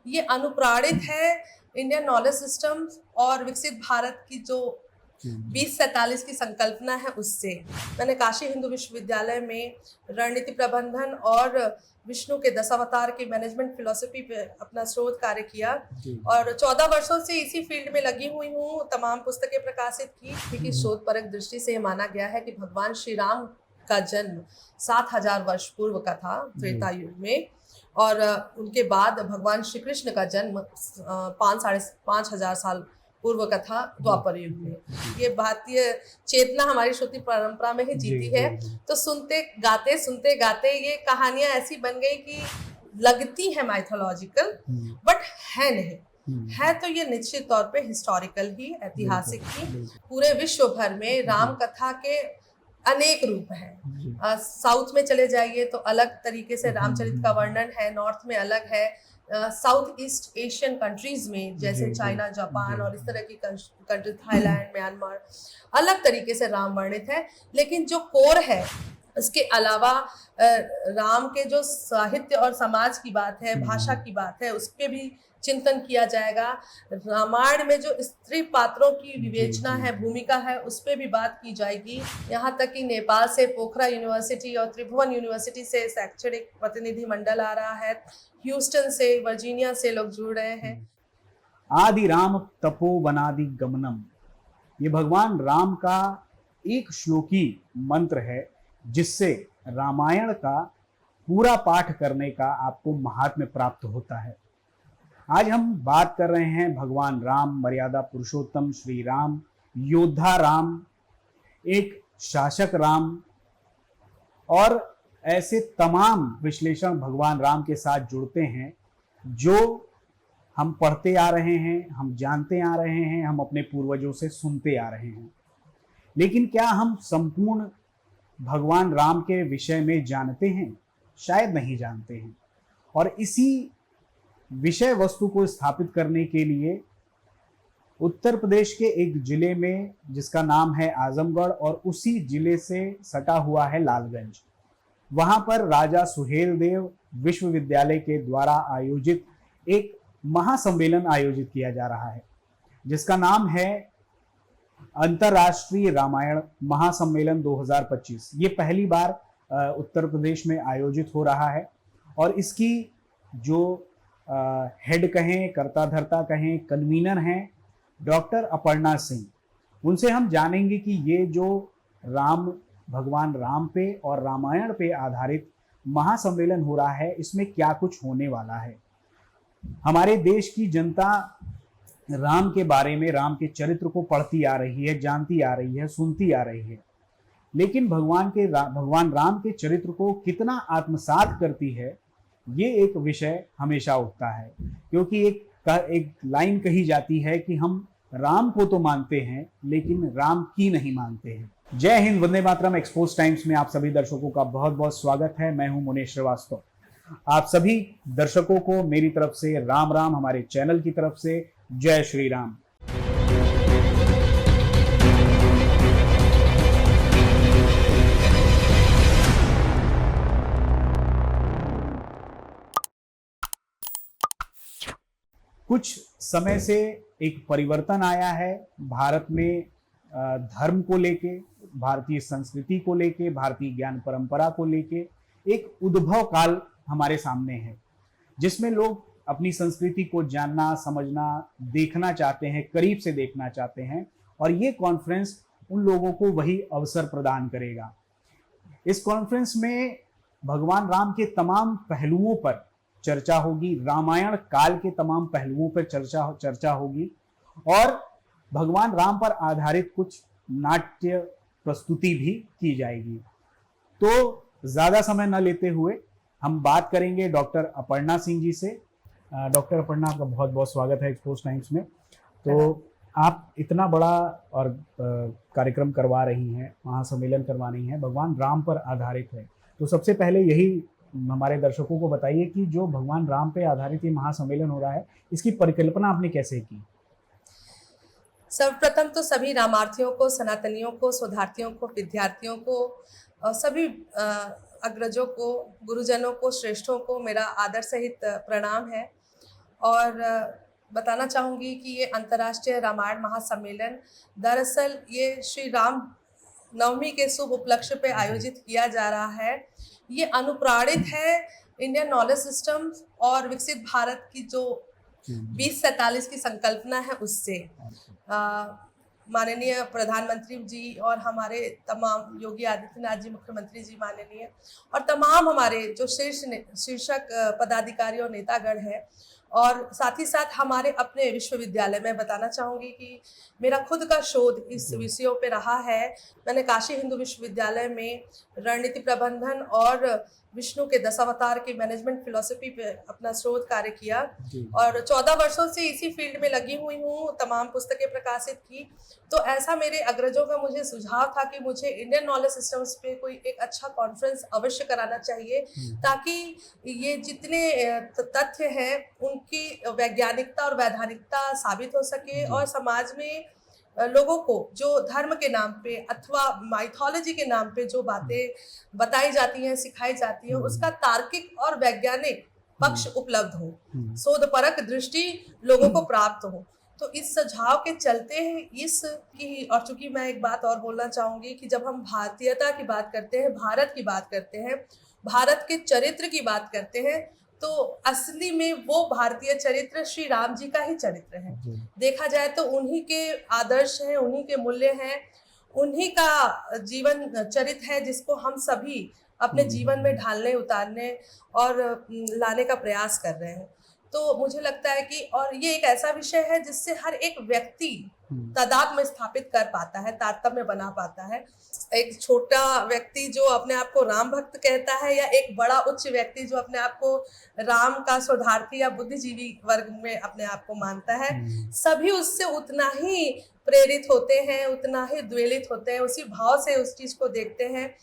ये अनुप्राणित है Indian knowledge system और विकसित भारत की जो 2047 की संकल्पना है उससे। मैंने काशी हिंदू विश्वविद्यालय में रणनीति प्रबंधन और विष्णु के दशावतार की मैनेजमेंट फिलॉसफी पे अपना शोध कार्य किया और 14 वर्षों से इसी फील्ड में लगी हुई हूँ। तमाम पुस्तकें प्रकाशित की, क्योंकि शोध परक दृष्टि से माना गया है कि भगवान श्री राम का जन्म 7000 वर्ष पूर्व का था, त्रेता युग में, और उनके बाद भगवान श्री कृष्ण का जन्म 5-5.5 साल पूर्व का था द्वापर युग में। ये भारतीय चेतना हमारी श्रुति परंपरा में ही जीती है। तो सुनते गाते ये कहानियां ऐसी बन गई कि लगती है माइथोलॉजिकल, बट है नहीं। है तो ये निश्चित तौर पे हिस्टोरिकल ही, ऐतिहासिक ही। पूरे विश्व भर में राम कथा के अनेक रूप हैं। साउथ में चले जाइए तो अलग तरीके से रामचरित का वर्णन है, नॉर्थ में अलग है, साउथ ईस्ट एशियन कंट्रीज में जैसे चाइना, जापान और इस तरह की कंट्री, थाईलैंड, म्यांमार, अलग तरीके से राम वर्णित है। लेकिन जो कोर है, इसके अलावा राम के जो साहित्य और समाज की बात है, भाषा की बात है, उस पर भी चिंतन किया जाएगा। रामायण में जो स्त्री पात्रों की विवेचना है, भूमिका है, उस पर भी बात की जाएगी। यहाँ तक कि नेपाल से पोखरा यूनिवर्सिटी और त्रिभुवन यूनिवर्सिटी से शैक्षणिक प्रतिनिधि मंडल आ रहा है, ह्यूस्टन से, वर्जीनिया से लोग जुड़ रहे हैं। आदि राम तपो वनादि गमनम, ये भगवान राम का एक श्लोकी मंत्र है, जिससे रामायण का पूरा पाठ करने का आपको महात्म्य प्राप्त होता है। आज हम बात कर रहे हैं भगवान राम, मर्यादा पुरुषोत्तम श्री राम, योद्धा राम, एक शासक राम, और ऐसे तमाम विश्लेषण भगवान राम के साथ जुड़ते हैं जो हम पढ़ते आ रहे हैं, हम जानते आ रहे हैं, हम अपने पूर्वजों से सुनते आ रहे हैं। लेकिन क्या हम संपूर्ण भगवान राम के विषय में जानते हैं? शायद नहीं जानते हैं। और इसी विषय वस्तु को स्थापित करने के लिए उत्तर प्रदेश के एक जिले में, जिसका नाम है आजमगढ़, और उसी जिले से सटा हुआ है लालगंज, वहां पर राजा सुहेल देव विश्वविद्यालय के द्वारा आयोजित एक महासम्मेलन आयोजित किया जा रहा है, जिसका नाम है अंतर्राष्ट्रीय रामायण महासम्मेलन 2025। ये पहली बार उत्तर प्रदेश में आयोजित हो रहा है, और इसकी जो हेड कहें, कर्ता धर्ता कहें, कन्वीनर हैं डॉक्टर अपर्णा सिंह। उनसे हम जानेंगे कि ये जो भगवान राम पे और रामायण पे आधारित महासम्मेलन हो रहा है, इसमें क्या कुछ होने वाला है। हमारे देश की जनता राम के बारे में, राम के चरित्र को पढ़ती आ रही है, जानती आ रही है, सुनती आ रही है, लेकिन भगवान राम के चरित्र को कितना आत्मसात करती है, ये एक विषय हमेशा उठता है। क्योंकि एक लाइन कही जाती है कि हम राम को तो मानते हैं, लेकिन राम की नहीं मानते हैं। जय हिंद, वंदे मातरम। एक्सपोज टाइम्स में आप सभी दर्शकों का बहुत बहुत स्वागत है। मैं हूं मुनेश श्रीवास्तव। आप सभी दर्शकों को मेरी तरफ से राम राम, हमारे चैनल की तरफ से जय श्री राम। कुछ समय से एक परिवर्तन आया है भारत में, धर्म को लेके, भारतीय संस्कृति को लेके, भारतीय ज्ञान परंपरा को लेके एक उद्भव काल हमारे सामने है, जिसमें लोग अपनी संस्कृति को जानना, समझना, देखना चाहते हैं, करीब से देखना चाहते हैं, और ये कॉन्फ्रेंस उन लोगों को वही अवसर प्रदान करेगा। इस कॉन्फ्रेंस में भगवान राम के तमाम पहलुओं पर चर्चा होगी, रामायण काल के तमाम पहलुओं पर चर्चा होगी, और भगवान राम पर आधारित कुछ नाट्य प्रस्तुति भी की जाएगी। तो ज़्यादा समय न लेते हुए हम बात करेंगे डॉक्टर अपर्णा सिंह जी से। डॉक्टर अपर्णा, आपका बहुत बहुत स्वागत है एक्सपोज टाइम्स में। तो आप इतना बड़ा और कार्यक्रम करवा रही हैं, महासम्मेलन करवा रही हैं, भगवान राम पर आधारित है। तो सबसे पहले यही हमारे दर्शकों को बताइए कि जो भगवान राम पे आधारित ये महासम्मेलन हो रहा है, इसकी परिकल्पना आपने कैसे की? सर्वप्रथम तो सभी रामार्थियों को, सनातनियों को, शोधार्थियों को, विद्यार्थियों को, सभी अग्रजों को, गुरुजनों को, श्रेष्ठों को मेरा आदर सहित प्रणाम है। और बताना चाहूँगी कि ये अंतर्राष्ट्रीय रामायण महासम्मेलन दरअसल ये श्री राम नवमी के शुभ उपलक्ष्य पे आयोजित किया जा रहा है। ये अनुप्राणित है इंडियन नॉलेज सिस्टम और विकसित भारत की जो 2047 की संकल्पना है उससे। माननीय प्रधानमंत्री जी और हमारे तमाम योगी आदित्यनाथ जी मुख्यमंत्री जी माननीय और तमाम हमारे जो शीर्षक पदाधिकारी और नेतागण हैं और साथ ही साथ हमारे अपने विश्वविद्यालय में बताना चाहूँगी कि मेरा खुद का शोध इस विषयों पे रहा है। मैंने काशी हिंदू विश्वविद्यालय में रणनीति प्रबंधन और विष्णु के दशावतार की मैनेजमेंट फिलॉसफी पे अपना शोध कार्य किया और 14 वर्षों से इसी फील्ड में लगी हुई हूँ, तमाम पुस्तकें प्रकाशित की। तो ऐसा मेरे अग्रजों का मुझे सुझाव था कि मुझे इंडियन नॉलेज सिस्टम्स पे कोई एक अच्छा कॉन्फ्रेंस अवश्य कराना चाहिए ताकि ये जितने तथ्य हैं उनकी वैज्ञानिकता और वैधानिकता साबित हो सके और समाज में लोगों को जो धर्म के नाम पे अथवा माइथोलॉजी के नाम पे जो बातें बताई जाती हैं, सिखाई जाती हैं, उसका तार्किक और वैज्ञानिक पक्ष उपलब्ध हो, शोधपरक दृष्टि लोगों को प्राप्त हो। तो इस सुझाव के चलते इसकी और चूंकि मैं एक बात और बोलना चाहूंगी कि जब हम भारतीयता की बात करते हैं, भारत की बात करते हैं, भारत के चरित्र की बात करते हैं तो असली में वो भारतीय चरित्र श्री राम जी का ही चरित्र है। देखा जाए तो उन्हीं के आदर्श हैं, उन्हीं के मूल्य हैं, उन्हीं का जीवन चरित्र है जिसको हम सभी अपने जीवन में ढालने, उतारने और लाने का प्रयास कर रहे हैं। तो मुझे लगता है कि और ये एक ऐसा विषय है जिससे हर एक व्यक्ति तादात्म्य स्थापित कर पाता है, तारतम्य बना पाता है। एक छोटा व्यक्ति जो अपने आप को राम भक्त कहता है या एक बड़ा उच्च व्यक्ति जो अपने आप को राम का शोधार्थी या बुद्धिजीवी वर्ग में अपने आप को मानता है, सभी उससे उतना ही प्रेरित होते हैं, उतना ही द्वेलित होते हैं, उसी भाव से उस चीज को देखते हैं।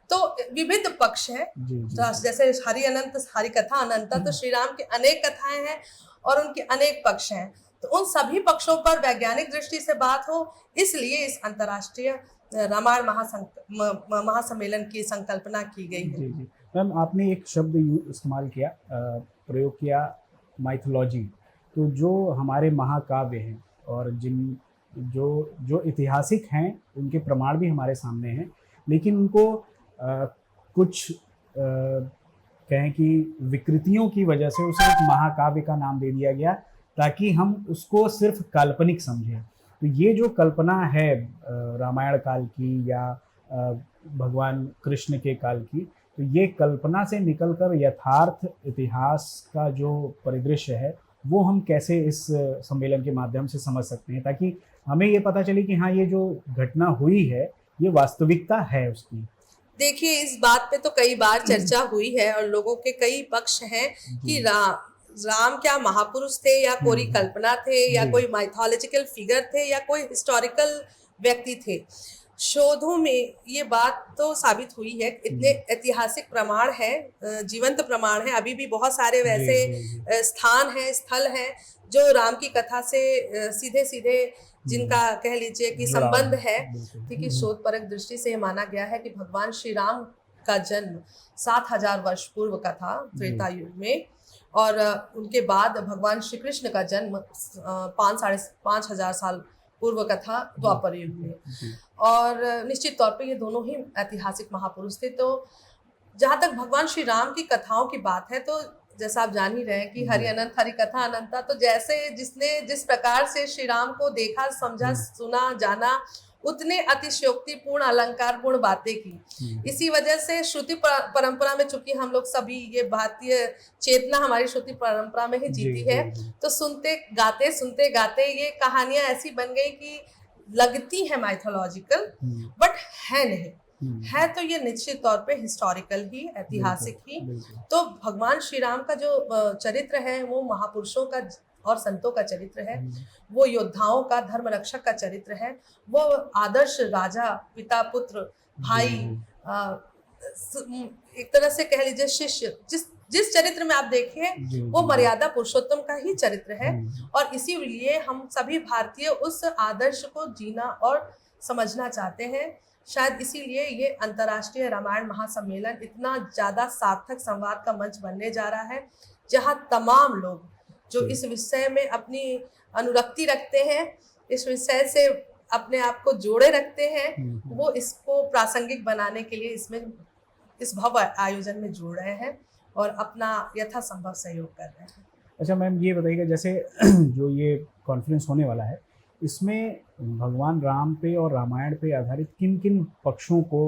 तो विविध पक्ष हैं, जैसे हरि अनंत हरि कथा अनंता, तो श्री राम की अनेक कथाएं हैं और उनके अनेक पक्ष हैं। तो उन सभी पक्षों पर वैज्ञानिक दृष्टि से बात हो, इसलिए इस अंतर्राष्ट्रीय रामायण महासम्मेलन की संकल्पना की गई है। जी। मैम, आपने एक शब्द इस्तेमाल किया, प्रयोग किया, माइथोलॉजी। तो जो हमारे महाकाव्य हैं और जो ऐतिहासिक हैं उनके प्रमाण भी हमारे सामने हैं, लेकिन उनको कुछ कहें कि विकृतियों की वजह से उसे एक महाकाव्य का नाम दे दिया गया ताकि हम उसको सिर्फ काल्पनिक समझें। तो ये जो कल्पना है रामायण काल की या भगवान कृष्ण के काल की, तो ये कल्पना से निकलकर यथार्थ इतिहास का जो परिदृश्य है वो हम कैसे इस सम्मेलन के माध्यम से समझ सकते हैं ताकि हमें ये पता चले कि हाँ, ये जो घटना हुई है ये वास्तविकता है उसकी। देखिए, इस बात पे तो कई बार चर्चा हुई है और लोगों के कई पक्ष हैं कि राम क्या महापुरुष थे या कोई कल्पना थे या कोई माइथोलॉजिकल फिगर थे या कोई हिस्टोरिकल व्यक्ति थे। शोधों में ये बात तो साबित हुई है, इतने ऐतिहासिक प्रमाण है, जीवंत प्रमाण है। अभी भी बहुत सारे वैसे स्थान हैं, स्थल हैं जो राम की कथा से सीधे सीधे जिनका कह लीजिए कि संबंध है। ठीक है, शोधपरक दृष्टि से माना गया है कि भगवान श्री राम का जन्म 7000 वर्ष पूर्व का था त्रेता युग में, और उनके बाद भगवान श्री कृष्ण का जन्म 5-5,500 साल पूर्व का था द्वापर युग में। और निश्चित तौर पे ये दोनों ही ऐतिहासिक महापुरुष थे। तो जहाँ तक भगवान श्री राम की कथाओं की बात है, तो जैसा आप जान ही रहे हैं कि हरि अनंत हरि कथा अनंता, तो जैसे जिसने जिस प्रकार से श्री राम को देखा, समझा, सुना, जाना, उतने अतिशयोक्तिपूर्ण अलंकारपूर्ण बातें की। इसी वजह से श्रुति परंपरा में, चूंकि हम लोग सभी ये भारतीय चेतना हमारी श्रुति परंपरा में ही जीती है, तो सुनते गाते ये कहानियां ऐसी बन गई कि लगती है माइथोलॉजिकल बट है नहीं, है तो ये निश्चित तौर पे हिस्टोरिकल ही, ऐतिहासिक ही। तो भगवान श्री राम का जो चरित्र है वो महापुरुषों का और संतों का चरित्र है, वो योद्धाओं का, धर्म रक्षक का चरित्र है, वो आदर्श राजा, पिता, पुत्र, भाई, एक तरह से कह लीजिए शिष्य, जिस चरित्र में आप देखें वो मर्यादा पुरुषोत्तम का ही चरित्र है। और इसीलिए हम सभी भारतीय उस आदर्श को जीना और समझना चाहते हैं। शायद इसीलिए ये अंतर्राष्ट्रीय रामायण महासम्मेलन इतना ज़्यादा सार्थक संवाद का मंच बनने जा रहा है, जहाँ तमाम लोग जो इस विषय में अपनी अनुरक्ति रखते हैं, इस विषय से अपने आप को जोड़े रखते हैं, वो इसको प्रासंगिक बनाने के लिए इसमें इस भव्य आयोजन में जुड़ रहे हैं और अपना यथासंभव सहयोग कर रहे हैं। अच्छा मैम, ये बताइएगा जैसे जो ये कॉन्फ्रेंस होने वाला है, इसमें भगवान राम पे और रामायण पे आधारित किन किन पक्षों को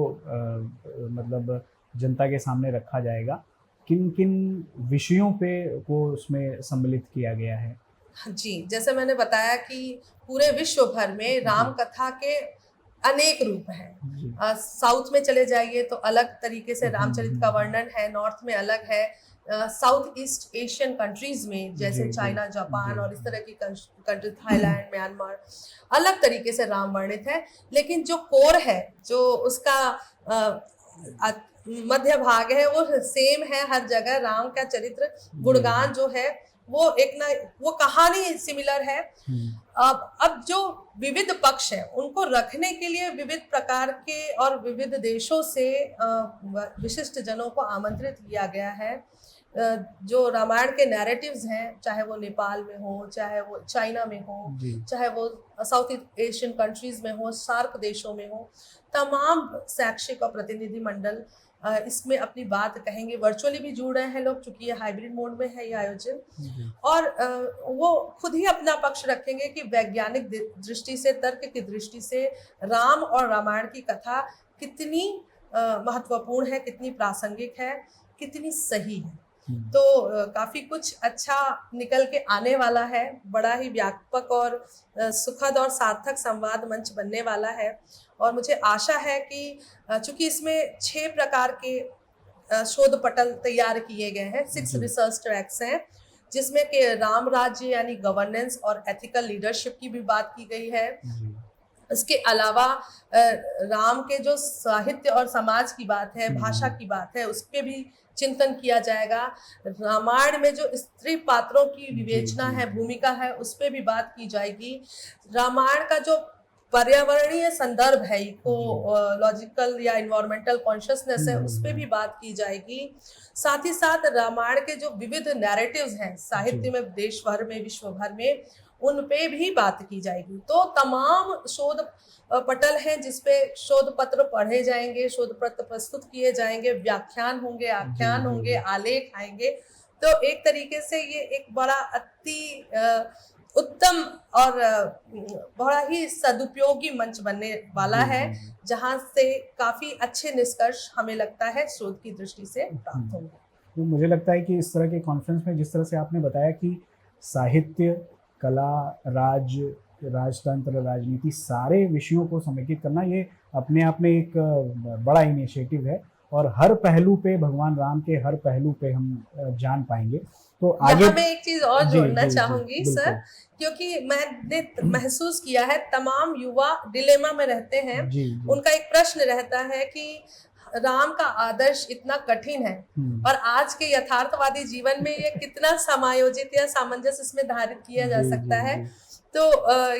मतलब जनता के सामने रखा जाएगा, किन किन विषयों पे को उसमें सम्मिलित किया गया है? जी, जैसे मैंने बताया कि पूरे विश्व भर में राम कथा के अनेक रूप हैं। साउथ में चले जाइए तो अलग तरीके से रामचरित का वर्णन है, नॉर्थ में अलग है, साउथ ईस्ट एशियन कंट्रीज में जैसे चाइना, जापान और इस तरह की कंट्री, थाईलैंड, म्यांमार, अलग तरीके से राम वर्णित है। लेकिन जो कोर है, जो उसका मध्य भाग है, वो सेम है हर जगह। राम का चरित्र गुणगान जो है वो कहानी सिमिलर है। अब जो विविध पक्ष है उनको रखने के लिए विविध प्रकार के और विविध देशों से विशिष्ट जनों को आमंत्रित किया गया है। जो रामायण के नैरेटिव्स हैं, चाहे वो नेपाल में हो, चाहे वो चाइना में हो, चाहे वो साउथ एशियन कंट्रीज में हो, सार्क देशों में हो, तमाम शैक्षिक और प्रतिनिधि मंडल इसमें अपनी बात कहेंगे। वर्चुअली भी जुड़ रहे हैं लोग, चूंकि ये हाइब्रिड मोड में है ये आयोजन, और वो खुद ही अपना पक्ष रखेंगे कि वैज्ञानिक दृष्टि से, तर्क की दृष्टि से राम और रामायण की कथा कितनी महत्वपूर्ण है, कितनी प्रासंगिक है, कितनी सही है। तो काफी कुछ अच्छा निकल के आने वाला है। बड़ा ही व्यापक और सुखद और सार्थक संवाद मंच बनने वाला है। और मुझे आशा है कि चूंकि इसमें 6 प्रकार के शोध पटल तैयार किए गए हैं, 6 रिसर्च ट्रैक्स हैं, जिसमें कि राम राज्य यानी गवर्नेंस और एथिकल लीडरशिप की भी बात की गई है। इसके अलावा राम के जो साहित्य और समाज की बात है, भाषा की बात है, उस पर भी चिंतन किया जाएगा। रामायण में जो स्त्री पात्रों की विवेचना है, भूमिका है, उस पर भी बात की जाएगी। रामायण का जो पर्यावरणीय संदर्भ है, इकोलॉजिकल या इन्वायरमेंटल कॉन्शियसनेस है, उस पर भी बात की जाएगी। साथ ही साथ रामायण के जो विविध नैरेटिव्स हैं साहित्य में, देश भर में, विश्व भर में, उन पे भी बात की जाएगी। तो तमाम शोध पटल हैं जिसपे शोध पत्र पढ़े जाएंगे, शोध पत्र प्रस्तुत किए जाएंगे, व्याख्यान होंगे, आख्यान होंगे, आलेख आएंगे। तो एक तरीके से ये एक बड़ा अति उत्तम और बड़ा ही सदुपयोगी मंच बनने वाला है, जहां से काफी अच्छे निष्कर्ष हमें लगता है शोध की दृष्टि से प्राप्त होंगे। तो मुझे लगता है कि इस तरह के कॉन्फ्रेंस में जिस तरह से आपने बताया कि साहित्य, कला, राजतंत्र, राजनीति, सारे विषयों को समेकित करना, ये अपने आप में एक बड़ा इनिशिएटिव है और हर पहलू पे, भगवान राम के हर पहलू पे हम जान पाएंगे। तो आगे मैं एक चीज और जोड़ना चाहूंगी सर, क्योंकि मैंने महसूस किया है तमाम युवा डिलेमा में रहते हैं। उनका एक प्रश्न रहता है कि राम का आदर्श इतना कठिन है और आज के यथार्थवादी जीवन में ये कितना समायोजित या सामंजस्य इसमें धारित किया जा सकता है। तो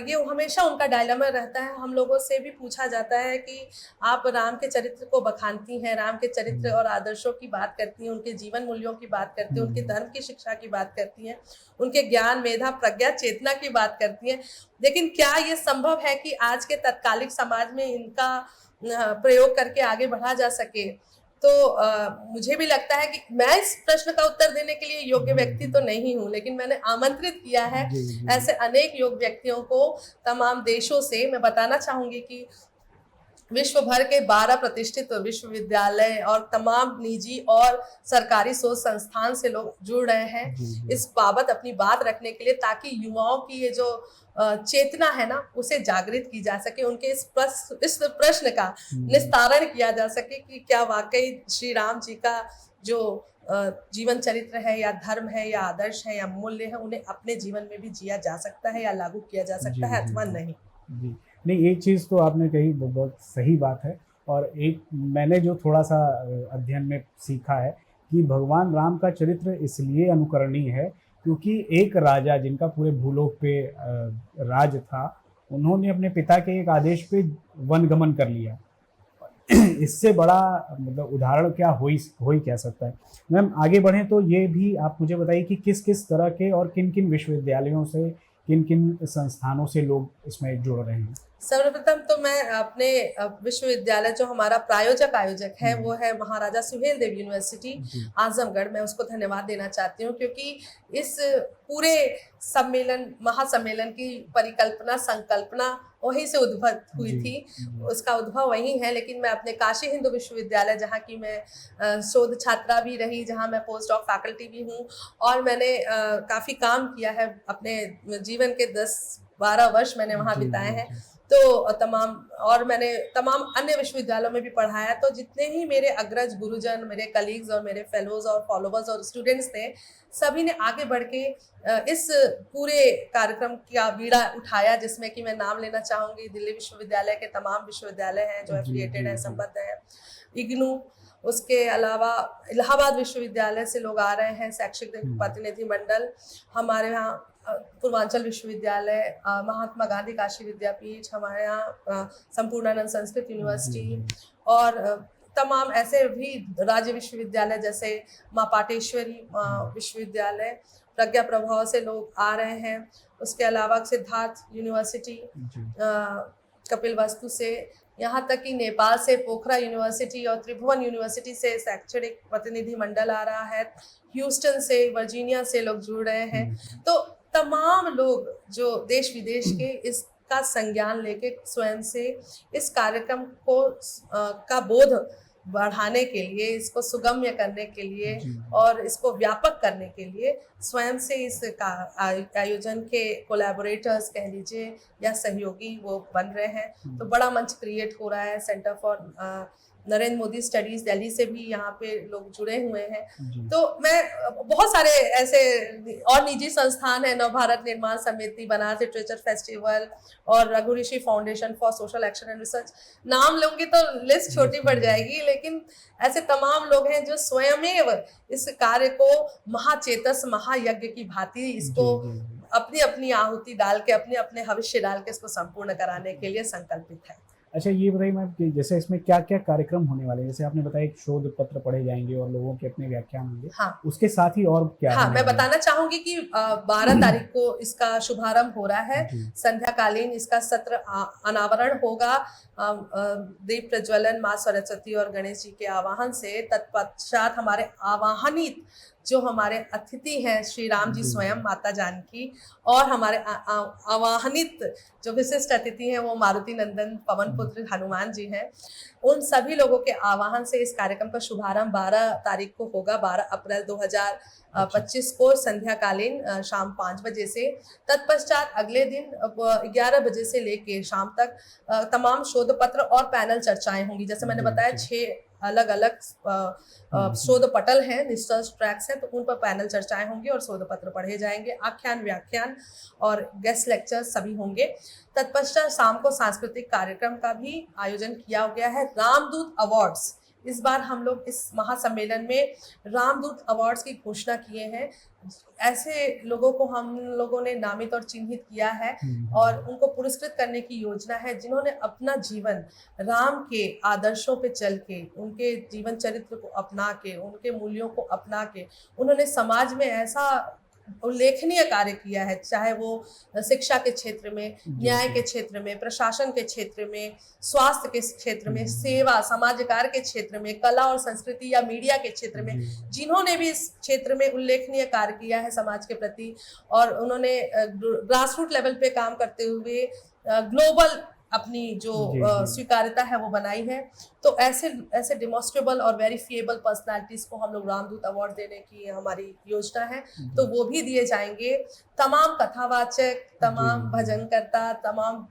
ये हमेशा उनका डायलेमा रहता है। हम लोगों से भी पूछा जाता है कि आप राम के चरित्र को बखानती हैं, राम के चरित्र और आदर्शों की बात करती हैं, उनके जीवन मूल्यों की बात करती हैं, उनके धर्म की शिक्षा की बात करती हैं, उनके ज्ञान, मेधा, प्रज्ञा, चेतना की बात करती हैं, लेकिन क्या ये संभव है कि आज के तत्कालिक समाज में इनका प्रयोग करके आगे बढ़ा जा सके? तो मुझे भी लगता है कि मैं इस प्रश्न का उत्तर देने के लिए योग्य व्यक्ति तो नहीं हूँ, लेकिन मैंने आमंत्रित किया है ऐसे अनेक योग्य व्यक्तियों को तमाम देशों से। मैं बताना चाहूंगी कि विश्व भर के 12 प्रतिष्ठित विश्वविद्यालय और तमाम निजी और सरकारी शोध संस्थान से लोग जुड़ रहे हैं इस बाबत अपनी बात रखने के लिए, ताकि युवाओं की ये जो चेतना है ना, उसे जागृत की जा सके, उनके इस प्रश्न का निस्तारण किया जा सके कि क्या वाकई श्री राम जी का जो जीवन चरित्र है या धर्म है या आदर्श है या मूल्य है, उन्हें अपने जीवन में भी जिया जा सकता है या लागू किया जा सकता है अथवा नहीं। नहीं, एक चीज़ तो आपने कही, बहुत सही बात है। और एक मैंने जो थोड़ा सा अध्ययन में सीखा है कि भगवान राम का चरित्र इसलिए अनुकरणीय है क्योंकि एक राजा जिनका पूरे भूलोक पे राज था, उन्होंने अपने पिता के एक आदेश पे वनगमन कर लिया। इससे बड़ा मतलब उदाहरण क्या हो ही क्या सकता है। मैम आगे बढ़ें तो ये भी आप मुझे बताइए कि किस किस तरह के और किन किन विश्वविद्यालयों से, किन किन संस्थानों से लोग इसमें जुड़ रहे हैं। सर्वप्रथम तो मैं अपने विश्वविद्यालय जो हमारा प्रायोजक आयोजक है वो है महाराजा सुहेल देव यूनिवर्सिटी जी। आजमगढ़। मैं उसको धन्यवाद देना चाहती हूँ क्योंकि इस पूरे सम्मेलन महासम्मेलन की परिकल्पना संकल्पना वहीं से उद्भव हुई जी, थी, जी। उसका उद्भव वहीं है। लेकिन मैं अपने काशी हिंदू विश्वविद्यालय जहाँ की मैं शोध छात्रा भी रही, जहाँ मैं पोस्ट डॉक फैकल्टी भी हूँ और मैंने काफ़ी काम किया है अपने जीवन के 10-12 वर्ष मैंने वहाँ जी, बिताए जी, हैं। जी। तो तमाम और मैंने तमाम अन्य विश्वविद्यालयों में भी पढ़ाया। तो जितने ही मेरे अग्रज गुरुजन, मेरे कलीग्स और मेरे फेलोज और फॉलोवर्स और स्टूडेंट्स थे, सभी ने आगे बढ़ के इस पूरे कार्यक्रम का बीड़ा उठाया, जिसमें कि मैं नाम लेना चाहूँगी दिल्ली विश्वविद्यालय के तमाम विश्वविद्यालय हैं जो जी, एफिलिएटेड जी, हैं, जी। संबद्ध हैं, इग्नू, उसके अलावा इलाहाबाद विश्वविद्यालय से लोग आ रहे हैं, शैक्षिक प्रतिनिधि मंडल, हमारे यहाँ पूर्वांचल विश्वविद्यालय, महात्मा गांधी काशी विद्यापीठ, हमारे यहाँ संपूर्णानंद संस्कृत यूनिवर्सिटी और तमाम ऐसे भी राज्य विश्वविद्यालय जैसे माँ पाटेश्वरी विश्वविद्यालय, प्रज्ञा प्रभाव से लोग आ रहे हैं। उसके अलावा सिद्धार्थ यूनिवर्सिटी, जी। कपिल वस्तु से, यहाँ तक कि नेपाल से पोखरा यूनिवर्सिटी और त्रिभुवन यूनिवर्सिटी से शैक्षणिक प्रतिनिधि मंडल आ रहा है। ह्यूस्टन से, वर्जीनिया से लोग जुड़ रहे हैं। तो तमाम लोग जो देश विदेश के इसका संज्ञान लेके स्वयं से इस कार्यक्रम को का बोध बढ़ाने के लिए, इसको सुगम्य करने के लिए जी। और इसको व्यापक करने के लिए स्वयं से इस आयोजन के कोलैबोरेटर्स कह लीजिए या सहयोगी वो बन रहे हैं। तो बड़ा मंच क्रिएट हो रहा है। Centre for Narendra Modi studies Delhi से भी यहाँ पे लोग जुड़े हुए हैं। जी। तो मैं बहुत सारे ऐसे और निजी संस्थान है, नव भारत निर्माण समिति, बनारस लिटरेचर फेस्टिवल और Raghu Rishi foundation for social action and research, नाम लूंगी तो लिस्ट छोटी पड़ जाएगी। लेकिन ऐसे तमाम लोग हैं जो स्वयमेव इस कार्य को महाचेतस महायज्ञ की भांति इसको जी, जी। अपनी अपनी आहुति डाल के, अपने अपने भविष्य डाल के इसको संपूर्ण कराने के लिए संकल्पित है। अच्छा ये बताइए मैम कि जैसे इसमें क्या-क्या कार्यक्रम होने वाले हैं? जैसे आपने बताया एक शोध पत्र पढ़े जाएँगे और लोगों के अपने व्याख्यान होंगे। हाँ। उसके साथ ही और क्या हाँ, होने मैं वाला है? बताना चाहूंगी कि 12 तारीख को इसका शुभारंभ हो रहा है। जी। संध्याकालीन इसका सत्र अनावरण होगा। दीप प्रज्वलन माँ सरस्वती और गणेश जी के आवाहन से। तत्पश्चात हमारे आवाहनित जो हमारे अतिथि हैं श्री राम जी स्वयं, माता जानकी, और हमारे आवाहनित जो विशिष्ट अतिथि हैं वो मारुति नंदन पवन पुत्र हनुमान जी हैं। उन सभी लोगों के आवाहन से इस कार्यक्रम का शुभारंभ 12 तारीख को होगा, 12 अप्रैल 2025 को संध्याकालीन शाम 5 बजे से। तत्पश्चात अगले दिन 11 बजे से लेके शाम तक तमाम शोध पत्र और पैनल चर्चाएं होंगी। जैसे मैंने बताया 6 अलग अलग शोध पटल हैं, रिसर्च ट्रैक्स हैं, तो उन पर पैनल चर्चाएं होंगी और शोध पत्र पढ़े जाएंगे। आख्यान, व्याख्यान और गेस्ट लेक्चर सभी होंगे। तत्पश्चात शाम को सांस्कृतिक कार्यक्रम का भी आयोजन किया गया है। रामदूत अवार्ड्स, इस बार हम लोग इस महासम्मेलन में रामदूत अवार्ड्स की घोषणा किए हैं। ऐसे लोगों को हम लोगों ने नामित और चिन्हित किया है और उनको पुरस्कृत करने की योजना है जिन्होंने अपना जीवन राम के आदर्शों पे चल के, उनके जीवन चरित्र को अपना के, उनके मूल्यों को अपना के उन्होंने समाज में ऐसा उल्लेखनीय कार्य किया है, चाहे वो शिक्षा के क्षेत्र में, न्याय के क्षेत्र में, प्रशासन के क्षेत्र में, स्वास्थ्य के क्षेत्र में, सेवा समाज कार्य के क्षेत्र में, कला और संस्कृति या मीडिया के क्षेत्र में, जिन्होंने भी इस क्षेत्र में उल्लेखनीय कार्य किया है समाज के प्रति, और उन्होंने ग्रास रूट लेवल पे काम करते हुए ग्लोबल अपनी जो स्वीकार्यता है वो बनाई है। तो ऐसे डिमॉन्स्ट्रेबल और वेरीफिएबल पर्सनालिटीज को हम लोग रामदूत अवार्ड देने की हमारी योजना है। तो वो भी दिए जाएंगे। तमाम कथावाचक, तमाम भजनकर्ता, तमाम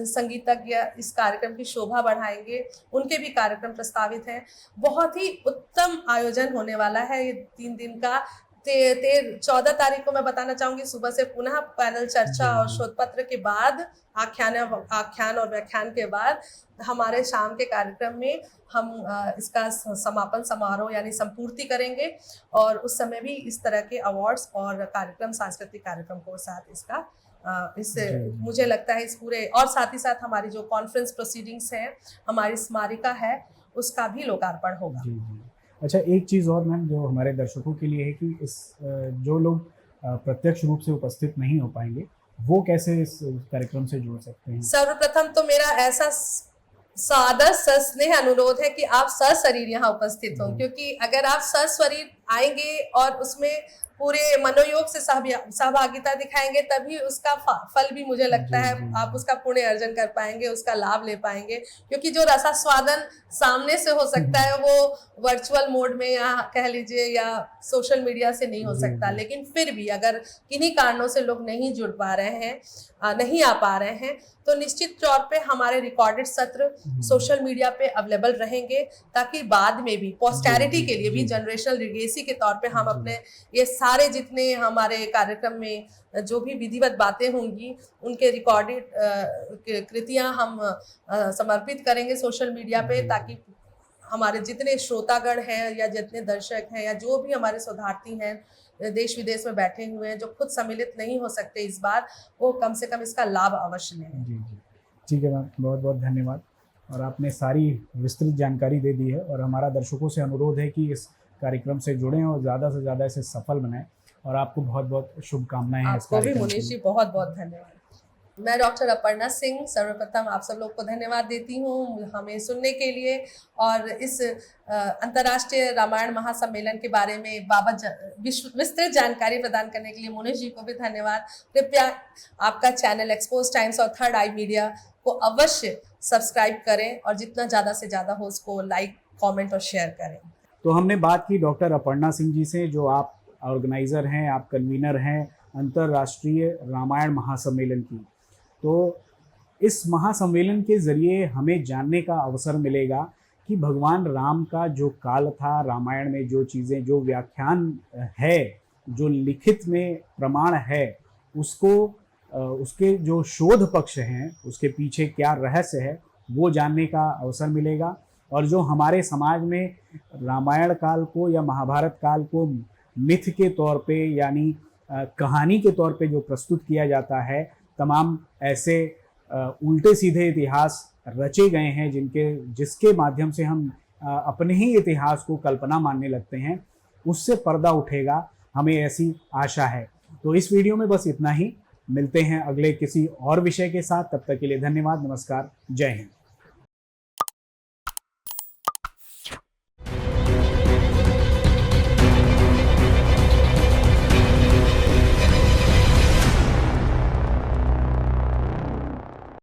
संगीतज्ञ इस कार्यक्रम की शोभा बढ़ाएंगे, उनके भी कार्यक्रम प्रस्तावित हैं। बहुत ही उत्तम आयोजन होने वाला है ये 3 दिन का। 14 तारीख को मैं बताना चाहूंगी, सुबह से पुनः पैनल चर्चा और शोध पत्र के बाद आख्यान और व्याख्यान के बाद हमारे शाम के कार्यक्रम में हम इसका समापन समारोह यानी संपूर्ति करेंगे, और उस समय भी इस तरह के अवार्ड्स और कार्यक्रम, सांस्कृतिक कार्यक्रम को साथ इसका मुझे लगता है इस पूरे, और साथ ही साथ हमारी जो कॉन्फ्रेंस प्रोसीडिंग्स है, हमारी स्मारिका है, उसका भी लोकार्पण होगा। जी जी। अच्छा, एक चीज़ और मैम जो हमारे दर्शकों के लिए है कि इस जो लोग प्रत्यक्ष रूप से उपस्थित नहीं हो पाएंगे वो कैसे इस कार्यक्रम से जुड़ सकते हैं? सर्वप्रथम तो मेरा ऐसा सादर सस्नेह अनुरोध है कि आप सशरीर यहाँ उपस्थित हों, क्योंकि अगर आप सशरीर आएंगे और उसमें पूरे मनोयोग से सहभागिता दिखाएंगे, तभी उसका फल भी मुझे लगता है आप उसका पुण्य अर्जन कर पाएंगे, उसका लाभ ले पाएंगे। क्योंकि जो रसास्वादन सामने से हो सकता है वो वर्चुअल मोड में या कह लीजिए या सोशल मीडिया से नहीं हो सकता। लेकिन फिर भी अगर किन्हीं कारणों से लोग नहीं जुड़ पा रहे हैं, नहीं आ पा रहे हैं, तो निश्चित तौर पे हमारे रिकॉर्डेड सत्र सोशल मीडिया पे अवेलेबल रहेंगे, ताकि बाद में भी पोस्टेरिटी के लिए भी जनरेशनल लिगेसी के तौर पे हम अपने ये सारे जितने हमारे कार्यक्रम में जो भी विधिवत बातें होंगी उनके रिकॉर्डेड कृतियां हम समर्पित करेंगे सोशल मीडिया पे, ताकि हमारे जितने श्रोतागण हैं या जितने दर्शक हैं या जो भी हमारे शोधार्थी हैं देश विदेश में बैठे हुए हैं जो खुद सम्मिलित नहीं हो सकते इस बार, वो कम से कम इसका लाभ अवश्य लें। जी जी, ठीक है मैम, बहुत बहुत धन्यवाद। और आपने सारी विस्तृत जानकारी दे दी है, और हमारा दर्शकों से अनुरोध है कि इस कार्यक्रम से जुड़ें और ज़्यादा से ज़्यादा इसे सफल बनाएं, और आपको बहुत बहुत शुभकामनाएं हैं। आपको भी मुनीश जी बहुत बहुत धन्यवाद। मैं डॉक्टर अपर्णा सिंह सर्वप्रथम आप सब लोग को धन्यवाद देती हूँ हमें सुनने के लिए, और इस अंतर्राष्ट्रीय रामायण महासम्मेलन के बारे में विस्तृत जानकारी प्रदान करने के लिए मुनीश जी को भी धन्यवाद। कृपया आपका चैनल एक्सपोज टाइम्स और थर्ड आई मीडिया को अवश्य सब्सक्राइब करें, और जितना ज़्यादा से ज़्यादा हो उसको लाइक, कमेंट और शेयर करें। तो हमने बात की डॉक्टर अपर्णा सिंह जी से, जो आप ऑर्गेनाइज़र हैं, आप कन्वीनर हैं अंतर्राष्ट्रीय रामायण महासम्मेलन की। तो इस महासम्मेलन के ज़रिए हमें जानने का अवसर मिलेगा कि भगवान राम का जो काल था, रामायण में जो चीज़ें, जो व्याख्यान है, जो लिखित में प्रमाण है, उसको उसके जो शोध पक्ष हैं, उसके पीछे क्या रहस्य है, वो जानने का अवसर मिलेगा। और जो हमारे समाज में रामायण काल को या महाभारत काल को मिथ के तौर पे यानी कहानी के तौर पे जो प्रस्तुत किया जाता है, तमाम ऐसे उल्टे सीधे इतिहास रचे गए हैं जिसके माध्यम से हम अपने ही इतिहास को कल्पना मानने लगते हैं, उससे पर्दा उठेगा, हमें ऐसी आशा है। तो इस वीडियो में बस इतना ही, मिलते हैं अगले किसी और विषय के साथ। तब तक के लिए धन्यवाद, नमस्कार, जय हिंद।